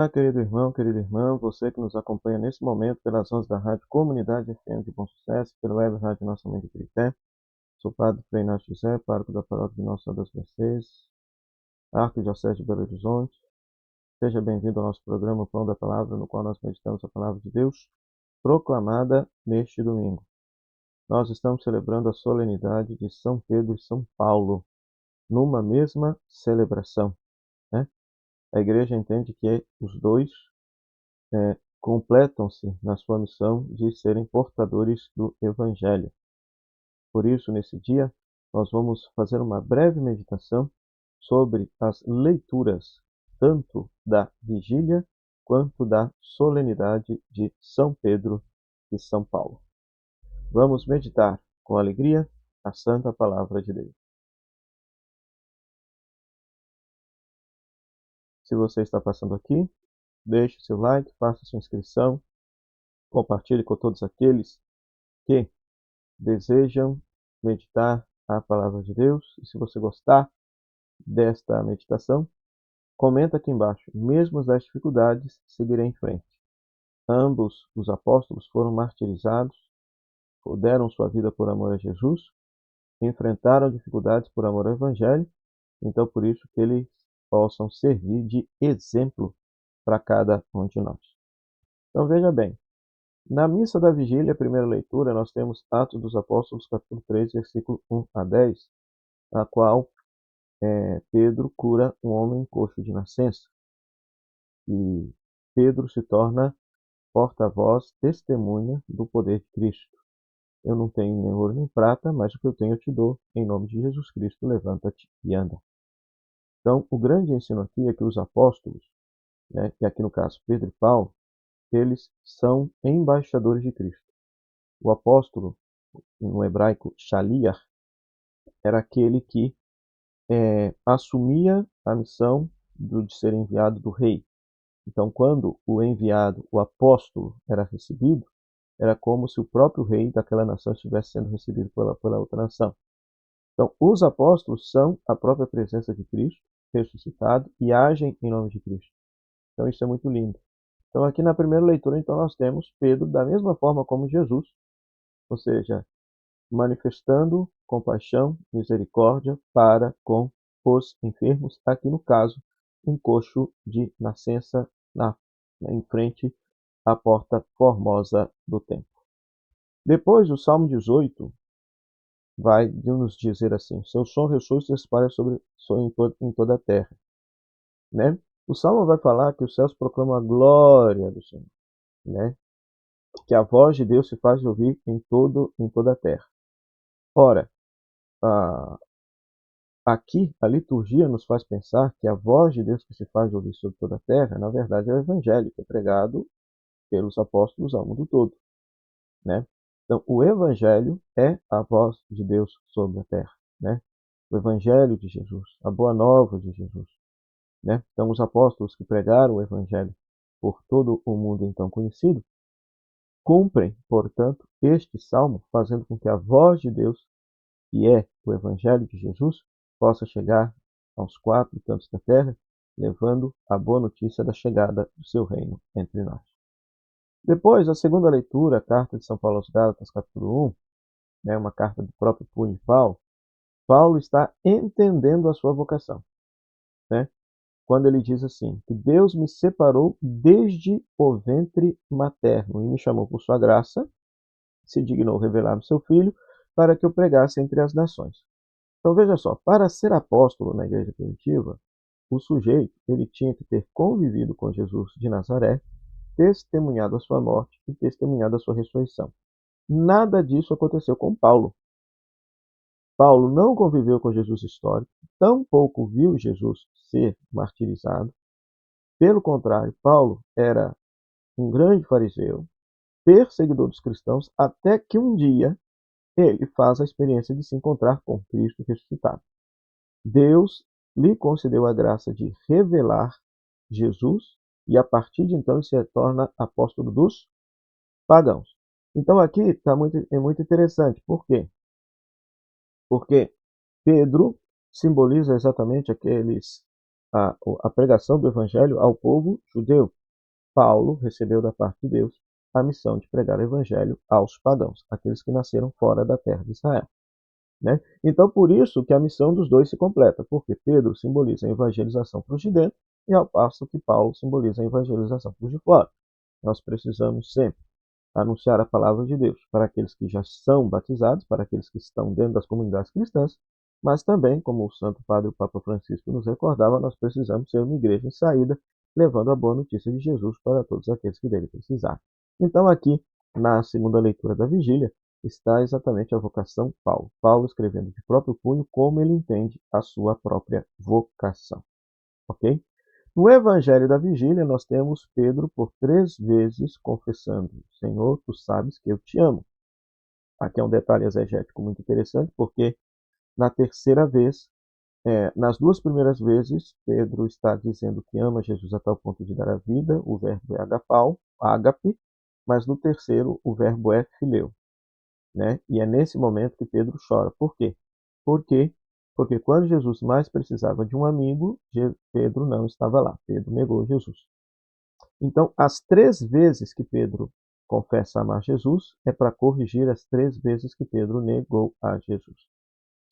Querido irmão, querida irmã, você que nos acompanha nesse momento pelas ondas da Rádio Comunidade FM de Bom Sucesso, pela web Rádio Nossa Mãe de Crité. Sou Padre Frei Inácio José, pároco da paróquia de Nossa Senhora das Mercês, Arquidiocese de Belo Horizonte. Seja bem-vindo ao nosso programa Pão da Palavra, no qual nós meditamos a Palavra de Deus, proclamada neste domingo. Nós estamos celebrando a solenidade de São Pedro e São Paulo, numa mesma celebração, né? A Igreja entende que os dois completam-se na sua missão de serem portadores do Evangelho. Por isso, nesse dia, nós vamos fazer uma breve meditação sobre as leituras tanto da vigília quanto da solenidade de São Pedro e São Paulo. Vamos meditar com alegria a Santa Palavra de Deus. Se você está passando aqui, deixe seu like, faça sua inscrição, compartilhe com todos aqueles que desejam meditar a Palavra de Deus. E se você gostar desta meditação, comenta aqui embaixo. Mesmo das dificuldades, seguirei em frente. Ambos os apóstolos foram martirizados, deram sua vida por amor a Jesus, enfrentaram dificuldades por amor ao Evangelho, então por isso que eles possam servir de exemplo para cada um de nós. Então veja bem, na missa da vigília, a primeira leitura, nós temos Atos dos Apóstolos, capítulo 3, versículo 1 a 10, a qual Pedro cura um homem coxo de nascença. E Pedro se torna porta-voz, testemunha do poder de Cristo. Eu não tenho nem ouro nem prata, mas o que eu tenho eu te dou. Em nome de Jesus Cristo, levanta-te e anda. Então, o grande ensino aqui é que os apóstolos, e aqui no caso Pedro e Paulo, eles são embaixadores de Cristo. O apóstolo, no hebraico, shaliach, era aquele que assumia a missão de ser enviado do rei. Então, quando o enviado, o apóstolo, era recebido, era como se o próprio rei daquela nação estivesse sendo recebido pela outra nação. Então, os apóstolos são a própria presença de Cristo, ressuscitado, e agem em nome de Cristo. Então, isso é muito lindo. Então, aqui na primeira leitura, então, nós temos Pedro da mesma forma como Jesus, ou seja, manifestando compaixão, misericórdia para com os enfermos, aqui no caso, um coxo de nascença em frente à porta formosa do templo. Depois, o Salmo 18 vai nos dizer assim: seu som ressoa e se espalha em toda a terra. Né? O Salmo vai falar que os céus proclamam a glória do Senhor, né? Que a voz de Deus se faz ouvir em toda a terra. Ora, aqui a liturgia nos faz pensar que a voz de Deus que se faz ouvir sobre toda a terra, na verdade, é o Evangelho, que é pregado pelos apóstolos ao mundo todo, né? Então, o Evangelho é a voz de Deus sobre a terra, né? O Evangelho de Jesus, a boa nova de Jesus, né? Então, os apóstolos que pregaram o Evangelho por todo o mundo então conhecido, cumprem, portanto, este salmo, fazendo com que a voz de Deus, que é o Evangelho de Jesus, possa chegar aos quatro cantos da terra, levando a boa notícia da chegada do seu reino entre nós. Depois, a segunda leitura, a carta de São Paulo aos Gálatas, capítulo 1, né, uma carta do próprio punho de Paulo. Paulo está entendendo a sua vocação, né? Quando ele diz assim, que Deus me separou desde o ventre materno e me chamou por sua graça, se dignou revelar-me seu Filho, para que eu pregasse entre as nações. Então veja só, para ser apóstolo na igreja primitiva, o sujeito ele tinha que ter convivido com Jesus de Nazaré, testemunhado a sua morte e testemunhado a sua ressurreição. Nada disso aconteceu com Paulo. Paulo não conviveu com Jesus histórico, tampouco viu Jesus ser martirizado. Pelo contrário, Paulo era um grande fariseu, perseguidor dos cristãos, até que um dia ele faz a experiência de se encontrar com Cristo ressuscitado. Deus lhe concedeu a graça de revelar Jesus e a partir de então ele se torna apóstolo dos pagãos. Então aqui é muito interessante. Por quê? Porque Pedro simboliza exatamente aqueles a pregação do evangelho ao povo judeu. Paulo recebeu da parte de Deus a missão de pregar o evangelho aos pagãos, aqueles que nasceram fora da terra de Israel. Né? Então, por isso que a missão dos dois se completa, porque Pedro simboliza a evangelização para os de dentro, e ao passo que Paulo simboliza a evangelização para os de fora. Nós precisamos sempre anunciar a palavra de Deus para aqueles que já são batizados, para aqueles que estão dentro das comunidades cristãs, mas também, como o Santo Padre o Papa Francisco nos recordava, nós precisamos ser uma igreja em saída, levando a boa notícia de Jesus para todos aqueles que dele precisarem. Então, aqui, na segunda leitura da vigília, está exatamente a vocação Paulo. Paulo escrevendo de próprio punho como ele entende a sua própria vocação. Ok? No Evangelho da Vigília, nós temos Pedro por 3 vezes confessando: Senhor, tu sabes que eu te amo. Aqui é um detalhe exegético muito interessante, porque na terceira vez, nas 2 primeiras vezes, Pedro está dizendo que ama Jesus a tal ponto de dar a vida, o verbo é agapau, ágape, mas no terceiro o verbo é fileu. Né? E é nesse momento que Pedro chora. Por quê? Porque Porque quando Jesus mais precisava de um amigo, Pedro não estava lá. Pedro negou Jesus. Então, as 3 vezes que Pedro confessa amar Jesus é para corrigir as 3 vezes que Pedro negou a Jesus.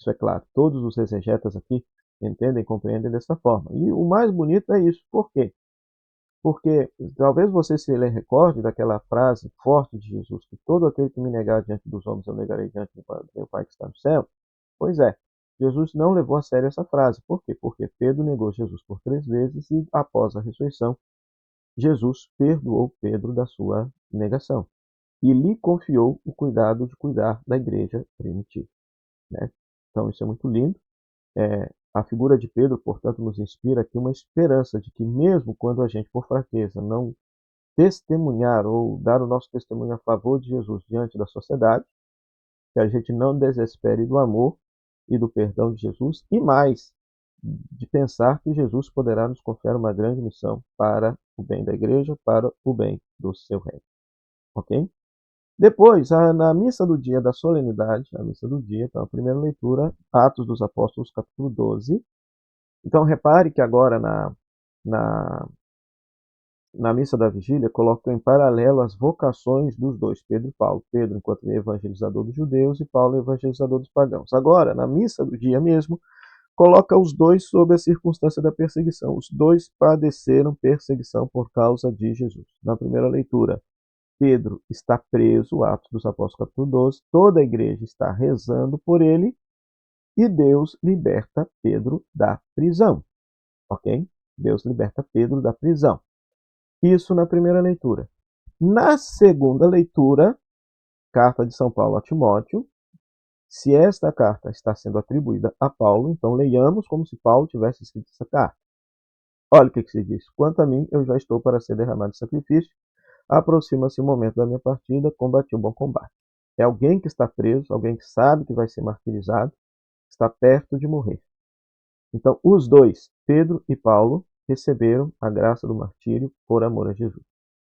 Isso é claro. Todos os exegetas aqui entendem e compreendem dessa forma. E o mais bonito é isso. Por quê? Porque talvez você se recorde daquela frase forte de Jesus, que todo aquele que me negar diante dos homens eu negarei diante do meu Pai que está no céu. Pois é, Jesus não levou a sério essa frase. Por quê? Porque Pedro negou Jesus por 3 vezes e após a ressurreição, Jesus perdoou Pedro da sua negação e lhe confiou o cuidado de cuidar da igreja primitiva. Né? Então isso é muito lindo. A figura de Pedro, portanto, nos inspira aqui uma esperança de que mesmo quando a gente, por fraqueza, não testemunhar ou dar o nosso testemunho a favor de Jesus diante da sociedade, que a gente não desespere do amor e do perdão de Jesus, e mais, de pensar que Jesus poderá nos confiar uma grande missão para o bem da igreja, para o bem do seu reino. Ok? Depois, na missa do dia da solenidade, a missa do dia, então a primeira leitura, Atos dos Apóstolos, capítulo 12. Então, repare que agora na, na missa da vigília, coloca em paralelo as vocações dos dois, Pedro e Paulo. Pedro enquanto evangelizador dos judeus e Paulo evangelizador dos pagãos. Agora, na missa do dia mesmo, coloca os dois sob a circunstância da perseguição. Os dois padeceram perseguição por causa de Jesus. Na primeira leitura, Pedro está preso, Atos dos Apóstolos, capítulo 12. Toda a igreja está rezando por ele e Deus liberta Pedro da prisão. Ok? Deus liberta Pedro da prisão. Isso na primeira leitura. Na segunda leitura, carta de São Paulo a Timóteo, se esta carta está sendo atribuída a Paulo, então leiamos como se Paulo tivesse escrito essa carta. Olha o que se diz. Quanto a mim, eu já estou para ser derramado em sacrifício. Aproxima-se o momento da minha partida, combati o bom combate. É alguém que está preso, alguém que sabe que vai ser martirizado, está perto de morrer. Então, os dois, Pedro e Paulo, receberam a graça do martírio por amor a Jesus.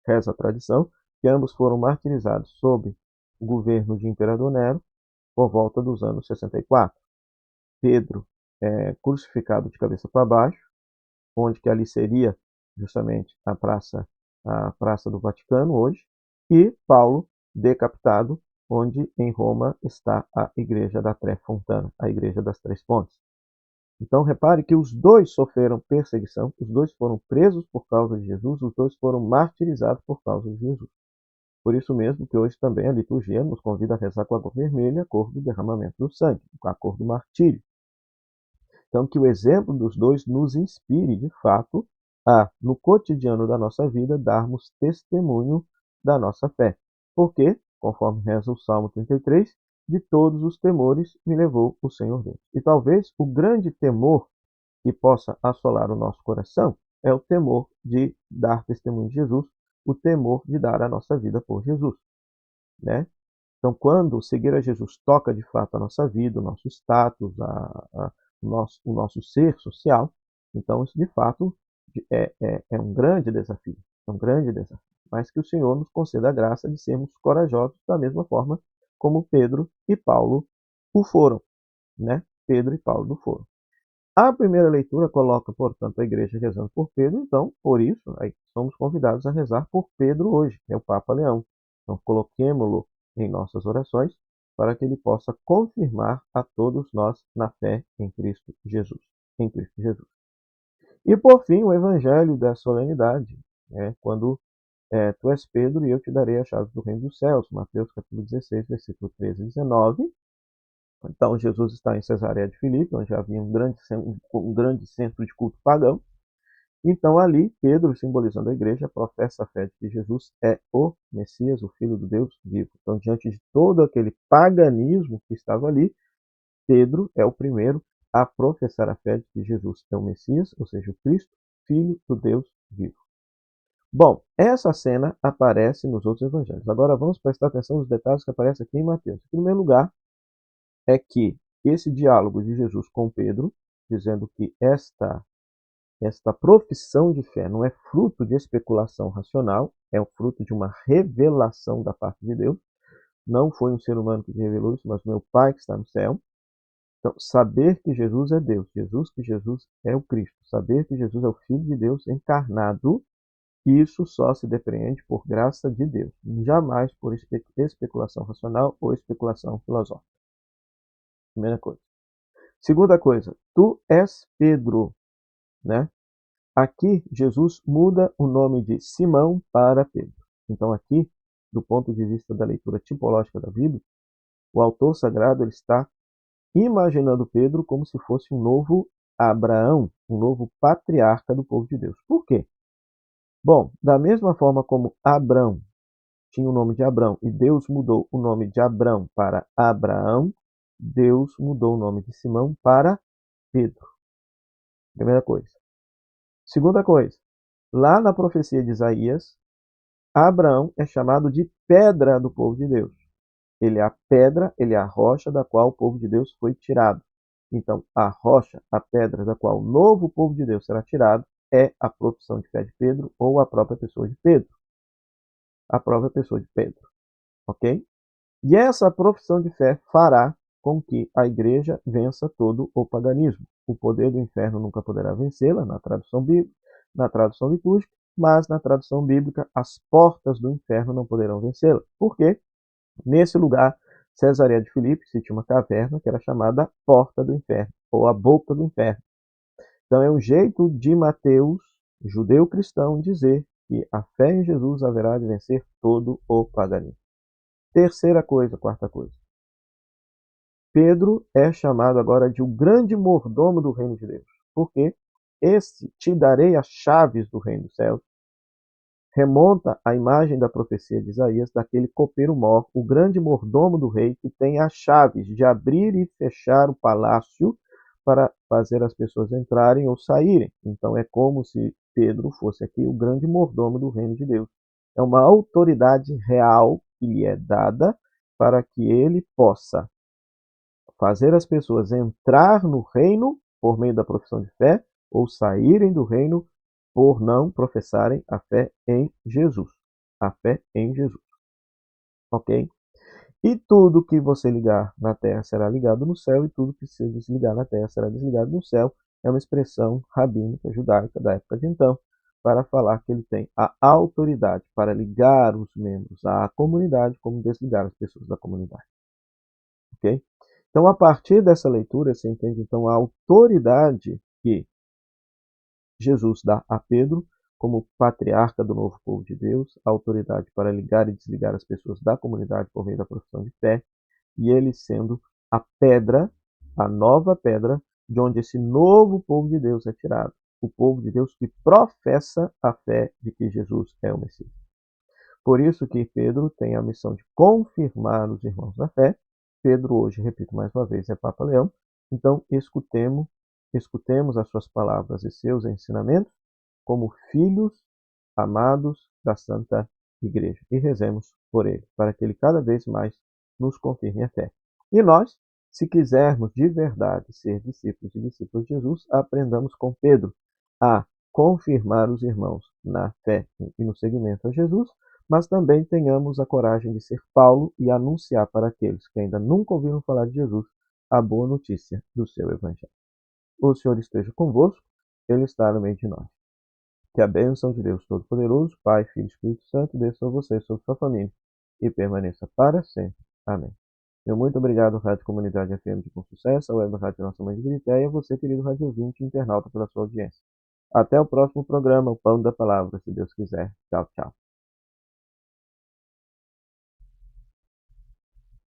Reza a tradição que ambos foram martirizados sob o governo de Imperador Nero por volta dos anos 64. Pedro crucificado de cabeça para baixo, onde que ali seria justamente a praça do Vaticano hoje, e Paulo decapitado, onde em Roma está a Igreja da Tre Fontana, a Igreja das Três Fontes. Então repare que os dois sofreram perseguição, os dois foram presos por causa de Jesus, os dois foram martirizados por causa de Jesus. Por isso mesmo que hoje também a liturgia nos convida a rezar com a cor vermelha, a cor do derramamento do sangue, com a cor do martírio. Então que o exemplo dos dois nos inspire, de fato, a, no cotidiano da nossa vida, darmos testemunho da nossa fé. Porque, conforme reza o Salmo 33, de todos os temores me levou o Senhor Deus. E talvez o grande temor que possa assolar o nosso coração é o temor de dar testemunho de Jesus, o temor de dar a nossa vida por Jesus. Né? Então, quando seguir a Jesus toca de fato a nossa vida, o nosso status, o nosso ser social, então isso de fato é um grande desafio. É um grande desafio. Mas que o Senhor nos conceda a graça de sermos corajosos da mesma forma como Pedro e Paulo o foram. Né? Pedro e Paulo o foram. A primeira leitura coloca, portanto, a igreja rezando por Pedro, então, por isso, aí somos convidados a rezar por Pedro hoje, que é o Papa Leão. Então, coloquemo-lo em nossas orações para que ele possa confirmar a todos nós na fé em Cristo Jesus. Em Cristo Jesus. E, por fim, o evangelho da solenidade, né? Quando tu és Pedro e eu te darei as chaves do reino dos céus. Mateus capítulo 16, versículo 13 e 19. Então, Jesus está em Cesareia de Filipe, onde havia um grande centro de culto pagão. Então, ali, Pedro, simbolizando a igreja, professa a fé de que Jesus é o Messias, o Filho do Deus vivo. Então, diante de todo aquele paganismo que estava ali, Pedro é o primeiro a professar a fé de que Jesus é o Messias, ou seja, o Cristo, Filho do Deus vivo. Bom, essa cena aparece nos outros evangelhos. Agora vamos prestar atenção nos detalhes que aparecem aqui em Mateus. Em primeiro lugar, é que esse diálogo de Jesus com Pedro, dizendo que esta profissão de fé não é fruto de especulação racional, é o fruto de uma revelação da parte de Deus. Não foi um ser humano que revelou isso, mas meu Pai que está no céu. Então, saber que Jesus é Deus, que Jesus é o Cristo, saber que Jesus é o Filho de Deus encarnado, isso só se depreende por graça de Deus, jamais por especulação racional ou especulação filosófica. Primeira coisa. Segunda coisa, tu és Pedro, né? Aqui Jesus muda o nome de Simão para Pedro. Então aqui, do ponto de vista da leitura tipológica da Bíblia, o autor sagrado ele está imaginando Pedro como se fosse um novo Abraão, um novo patriarca do povo de Deus. Por quê? Bom, da mesma forma como Abrão tinha o nome de Abrão e Deus mudou o nome de Abrão para Abraão, Deus mudou o nome de Simão para Pedro. Primeira coisa. Segunda coisa, lá na profecia de Isaías, Abraão é chamado de pedra do povo de Deus. Ele é a pedra, ele é a rocha da qual o povo de Deus foi tirado. Então, a rocha, a pedra da qual o novo povo de Deus será tirado, é a profissão de fé de Pedro ou a própria pessoa de Pedro. A própria pessoa de Pedro. Ok? E essa profissão de fé fará com que a igreja vença todo o paganismo. O poder do inferno nunca poderá vencê-la, na tradução bíblica, na tradução litúrgica, mas na tradução bíblica, as portas do inferno não poderão vencê-la. Por quê? Nesse lugar, Cesareia de Filipe, se tinha uma caverna que era chamada Porta do Inferno, ou a Boca do Inferno. Então é um jeito de Mateus, judeu cristão, dizer que a fé em Jesus haverá de vencer todo o paganismo. Terceira coisa, quarta coisa. Pedro é chamado agora de o grande mordomo do reino de Deus. Por quê? Este te darei as chaves do reino dos céus. Remonta à imagem da profecia de Isaías, daquele copeiro-mor, o grande mordomo do rei, que tem as chaves de abrir e fechar o palácio para fazer as pessoas entrarem ou saírem. Então é como se Pedro fosse aqui o grande mordomo do reino de Deus. É uma autoridade real que lhe é dada para que ele possa fazer as pessoas entrar no reino por meio da profissão de fé ou saírem do reino por não professarem a fé em Jesus. A fé em Jesus. Ok? E tudo que você ligar na terra será ligado no céu, e tudo que se desligar na terra será desligado no céu. É uma expressão rabínica judaica da época de então, para falar que ele tem a autoridade para ligar os membros à comunidade, como desligar as pessoas da comunidade. Ok? Então, a partir dessa leitura, você entende então a autoridade que Jesus dá a Pedro como patriarca do novo povo de Deus, a autoridade para ligar e desligar as pessoas da comunidade por meio da profissão de fé, e ele sendo a pedra, a nova pedra, de onde esse novo povo de Deus é tirado. O povo de Deus que professa a fé de que Jesus é o Messias. Por isso que Pedro tem a missão de confirmar os irmãos na fé. Pedro hoje, repito mais uma vez, é Papa Leão. Então, escutemos as suas palavras e seus ensinamentos como filhos amados da Santa Igreja. E rezemos por ele, para que ele cada vez mais nos confirme a fé. E nós, se quisermos de verdade ser discípulos e discípulos de Jesus, aprendamos com Pedro a confirmar os irmãos na fé e no seguimento a Jesus, mas também tenhamos a coragem de ser Paulo e anunciar para aqueles que ainda nunca ouviram falar de Jesus a boa notícia do seu Evangelho. O Senhor esteja convosco, Ele está no meio de nós. Que a bênção de Deus Todo-Poderoso, Pai, Filho e Espírito Santo, desça sobre você e sobre sua família e permaneça para sempre. Amém. Meu muito obrigado, Rádio Comunidade FM de Bom Sucesso, a Web Rádio Nossa Mãe de Birité e a você, querido rádio ouvinte e internauta, pela sua audiência. Até o próximo programa, o Pão da Palavra, se Deus quiser. Tchau, tchau.